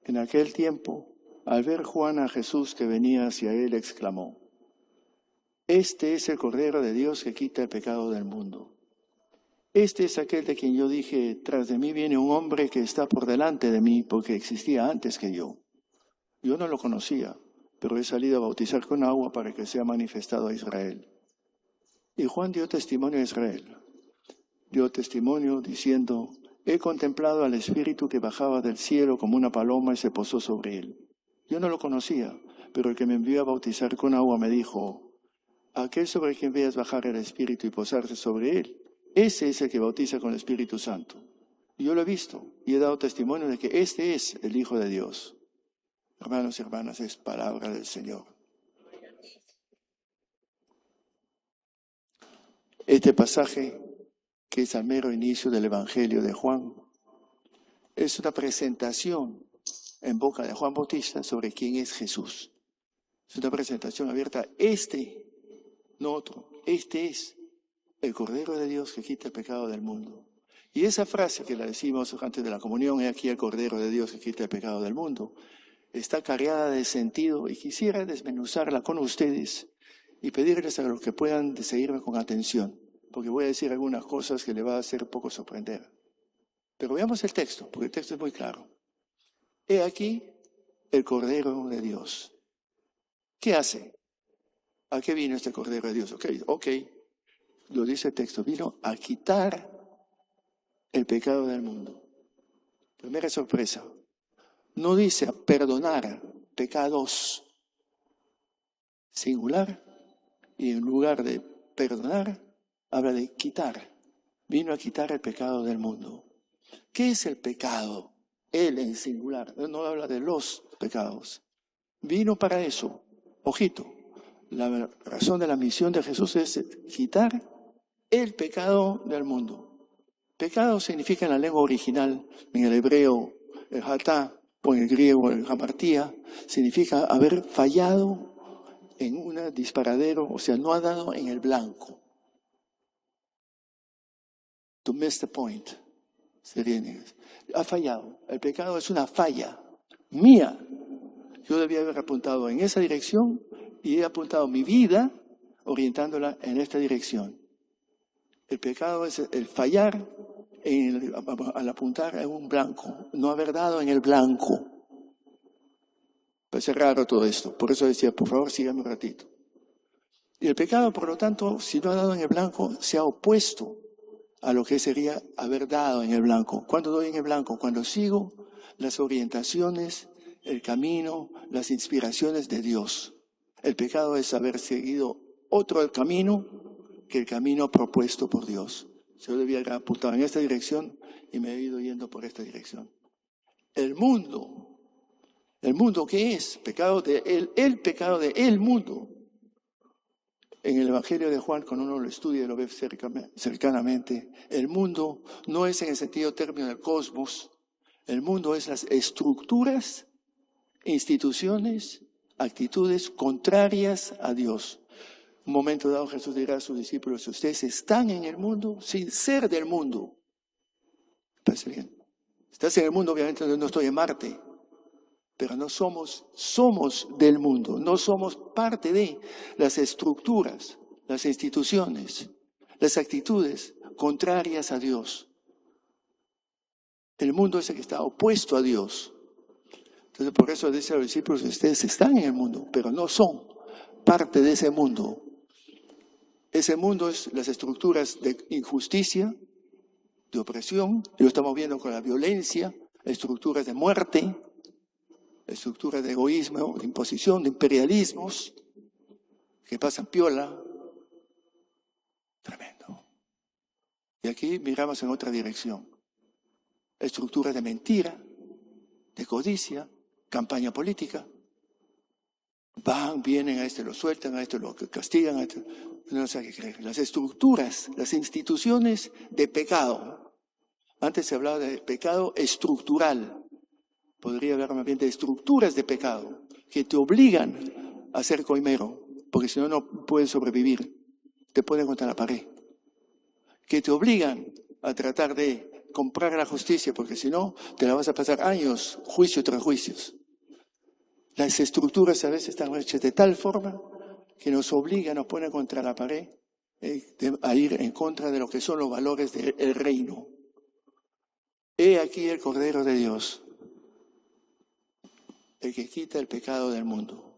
En aquel tiempo, al ver Juan a Jesús que venía hacia él, exclamó: Este es el Cordero de Dios que quita el pecado del mundo. Este es aquel de quien yo dije: tras de mí viene un hombre que está por delante de mí, porque existía antes que yo. Yo no lo conocía, pero he salido a bautizar con agua para que sea manifestado a Israel. Y Juan dio testimonio a Israel. Dio testimonio diciendo: He contemplado al Espíritu que bajaba del cielo como una paloma y se posó sobre él. Yo no lo conocía, pero el que me envió a bautizar con agua me dijo: Aquel sobre quien veas bajar el Espíritu y posarse sobre él, ese es el que bautiza con el Espíritu Santo. Y yo lo he visto y he dado testimonio de que este es el Hijo de Dios. Hermanos y hermanas, es palabra del Señor. Este pasaje, que es al mero inicio del Evangelio de Juan, es una presentación en boca de Juan Bautista sobre quién es Jesús. Es una presentación abierta. No otro. Este es el Cordero de Dios que quita el pecado del mundo. Y esa frase que la decimos antes de la comunión, he aquí el Cordero de Dios que quita el pecado del mundo, está cargada de sentido y quisiera desmenuzarla con ustedes y pedirles a los que puedan de seguirme con atención, porque voy a decir algunas cosas que le va a hacer poco sorprender. Pero veamos el texto, porque el texto es muy claro. He aquí el Cordero de Dios. ¿Qué hace? ¿A qué vino este Cordero de Dios? Ok. Lo dice el texto, vino a quitar el pecado del mundo. Primera sorpresa. No dice a perdonar pecados, singular, y en lugar de perdonar, habla de quitar. Vino a quitar el pecado del mundo. ¿Qué es el pecado? Él en singular, no habla de los pecados. Vino para eso. Ojito, la razón de la misión de Jesús es quitar el pecado del mundo. Pecado significa en la lengua original, en el hebreo, el hatá, o en el griego, el hamartía, significa haber fallado en un disparadero, o sea, no ha dado en el blanco. To miss the point. Ha fallado. El pecado es una falla mía. Yo debía haber apuntado en esa dirección y he apuntado mi vida orientándola en esta dirección. El pecado es el fallar al apuntar en un blanco, no haber dado en el blanco. Parece raro todo esto, por eso decía, por favor, síganme un ratito. Y el pecado, por lo tanto, si no ha dado en el blanco, se ha opuesto a lo que sería haber dado en el blanco. ¿Cuándo doy en el blanco? Cuando sigo las orientaciones, el camino, las inspiraciones de Dios. El pecado es haber seguido otro camino que el camino propuesto por Dios. Yo debía haber apuntado en esta dirección y me he ido yendo por esta dirección. El mundo, ¿qué es? Pecado de el pecado de el mundo. En el Evangelio de Juan, cuando uno lo estudia y lo ve cercanamente, el mundo no es en el sentido término del cosmos. El mundo es las estructuras, instituciones, actitudes contrarias a Dios. Un momento dado Jesús dirá a sus discípulos: ustedes están en el mundo sin ser del mundo. Parece bien. Estás en el mundo, obviamente no estoy en Marte. Pero no somos del mundo, no somos parte de las estructuras, las instituciones, las actitudes contrarias a Dios. El mundo es el que está opuesto a Dios. Entonces por eso dice a los discípulos: ustedes están en el mundo, pero no son parte de ese mundo. Ese mundo es las estructuras de injusticia, de opresión, lo estamos viendo con la violencia, estructuras de muerte, estructuras de egoísmo, de imposición, de imperialismos, que pasan piola. Tremendo. Y aquí miramos en otra dirección. Estructuras de mentira, de codicia, campaña política. Van, vienen, a este lo sueltan, a este lo castigan, a este no sé qué creer. Las estructuras, las instituciones de pecado. Antes se hablaba de pecado estructural. Podría hablar más bien de estructuras de pecado que te obligan a ser coimero, porque si no, no puedes sobrevivir. Te ponen contra la pared. Que te obligan a tratar de comprar la justicia, porque si no, te la vas a pasar años, juicio tras juicios. Las estructuras a veces están hechas de tal forma que nos obligan, nos ponen contra la pared a ir en contra de lo que son los valores del reino. He aquí el Cordero de Dios, el que quita el pecado del mundo.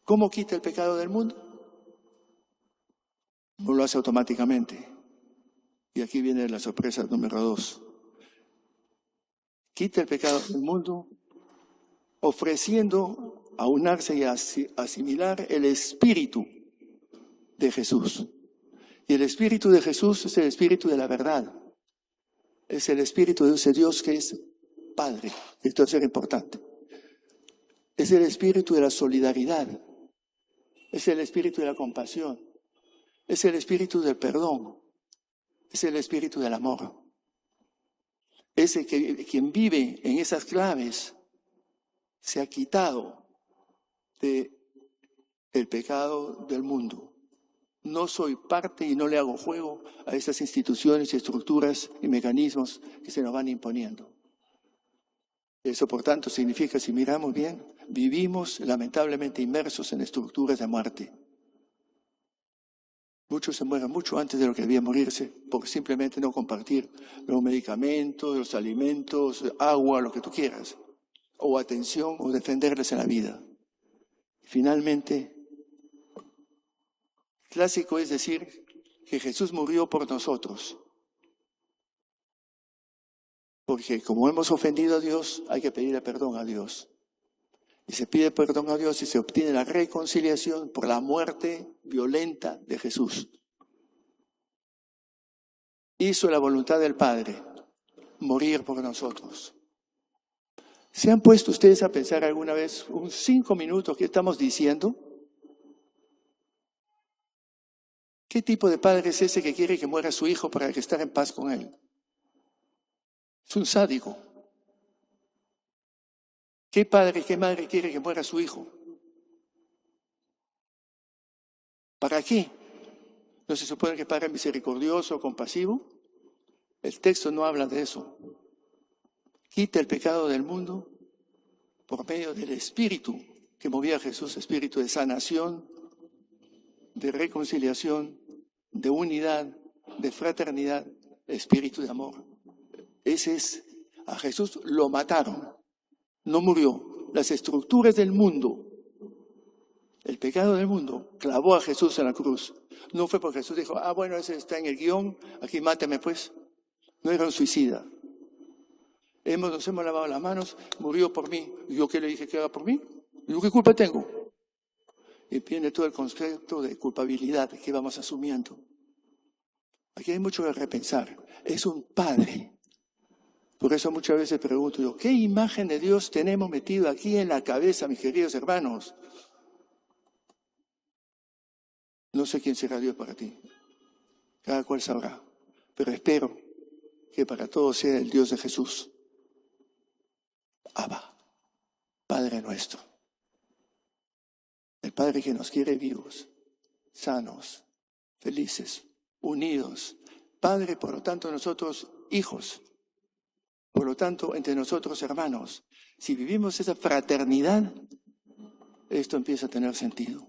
¿Cómo quita el pecado del mundo? No lo hace automáticamente. Y aquí viene la sorpresa número 2. Quita el pecado del mundo ofreciendo aunarse y asimilar el Espíritu de Jesús. Y el Espíritu de Jesús es el Espíritu de la verdad. Es el Espíritu de ese Dios que es Padre. Esto es importante. Es el Espíritu de la solidaridad. Es el Espíritu de la compasión. Es el Espíritu del perdón. Es el Espíritu del amor. Es el que quien vive en esas claves se ha quitado del pecado del mundo. No soy parte y no le hago juego a estas instituciones, estructuras y mecanismos que se nos van imponiendo. Eso, por tanto, significa, si miramos bien, vivimos lamentablemente inmersos en estructuras de muerte. Muchos se mueren mucho antes de lo que debía morirse por simplemente no compartir los medicamentos, los alimentos, agua, lo que tú quieras, o atención o defenderles en la vida. Finalmente, clásico es decir que Jesús murió por nosotros. Porque como hemos ofendido a Dios, hay que pedirle perdón a Dios. Y se pide perdón a Dios y se obtiene la reconciliación por la muerte violenta de Jesús. Hizo la voluntad del Padre, morir por nosotros. ¿Se han puesto ustedes a pensar alguna vez, 5 minutos, qué estamos diciendo? ¿Qué tipo de padre es ese que quiere que muera su hijo para estar en paz con él? Es un sádico. ¿Qué padre, qué madre quiere que muera su hijo? ¿Para qué? ¿No se supone que el Padre es misericordioso, compasivo? El texto no habla de eso. Quita el pecado del mundo por medio del Espíritu que movía a Jesús, espíritu de sanación, de reconciliación, de unidad, de fraternidad, espíritu de amor. Ese es, a Jesús lo mataron, no murió. Las estructuras del mundo, el pecado del mundo, clavó a Jesús en la cruz. No fue porque Jesús dijo, bueno, ese está en el guión, aquí máteme pues. No era un suicida. Nos hemos lavado las manos, murió por mí. ¿Y yo qué le dije que haga por mí? ¿Y yo qué culpa tengo? Y viene todo el concepto de culpabilidad que vamos asumiendo. Aquí hay mucho que repensar. Es un padre. Por eso muchas veces pregunto yo, ¿qué imagen de Dios tenemos metido aquí en la cabeza, mis queridos hermanos? No sé quién será Dios para ti. Cada cual sabrá. Pero espero que para todos sea el Dios de Jesús. Abba, Padre nuestro. El Padre que nos quiere vivos, sanos, felices, unidos. Padre, por lo tanto, nosotros hijos. Por lo tanto, entre nosotros hermanos. Si vivimos esa fraternidad, esto empieza a tener sentido.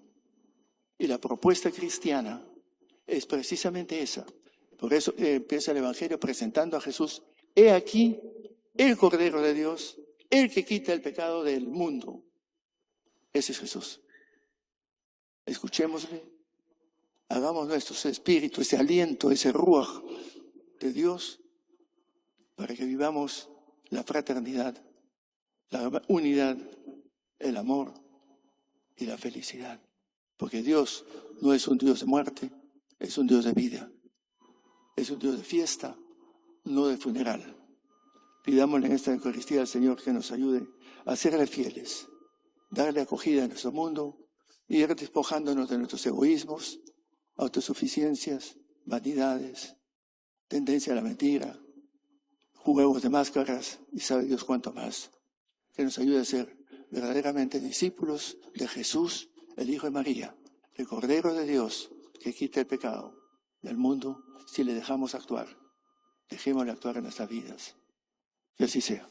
Y la propuesta cristiana es precisamente esa. Por eso empieza el Evangelio presentando a Jesús. He aquí el Cordero de Dios, el que quita el pecado del mundo. Ese es Jesús. Escuchémosle, hagamos nuestro espíritu, ese aliento, ese ruaj de Dios, para que vivamos la fraternidad, la unidad, el amor y la felicidad. Porque Dios no es un Dios de muerte, es un Dios de vida. Es un Dios de fiesta, no de funeral. Pidámosle en esta Eucaristía al Señor que nos ayude a serle fieles, darle acogida a nuestro mundo, y ir despojándonos de nuestros egoísmos, autosuficiencias, vanidades, tendencia a la mentira, juegos de máscaras y sabe Dios cuánto más. Que nos ayude a ser verdaderamente discípulos de Jesús, el Hijo de María, el Cordero de Dios que quita el pecado del mundo si le dejamos actuar. Dejémosle actuar en nuestras vidas. Que así sea.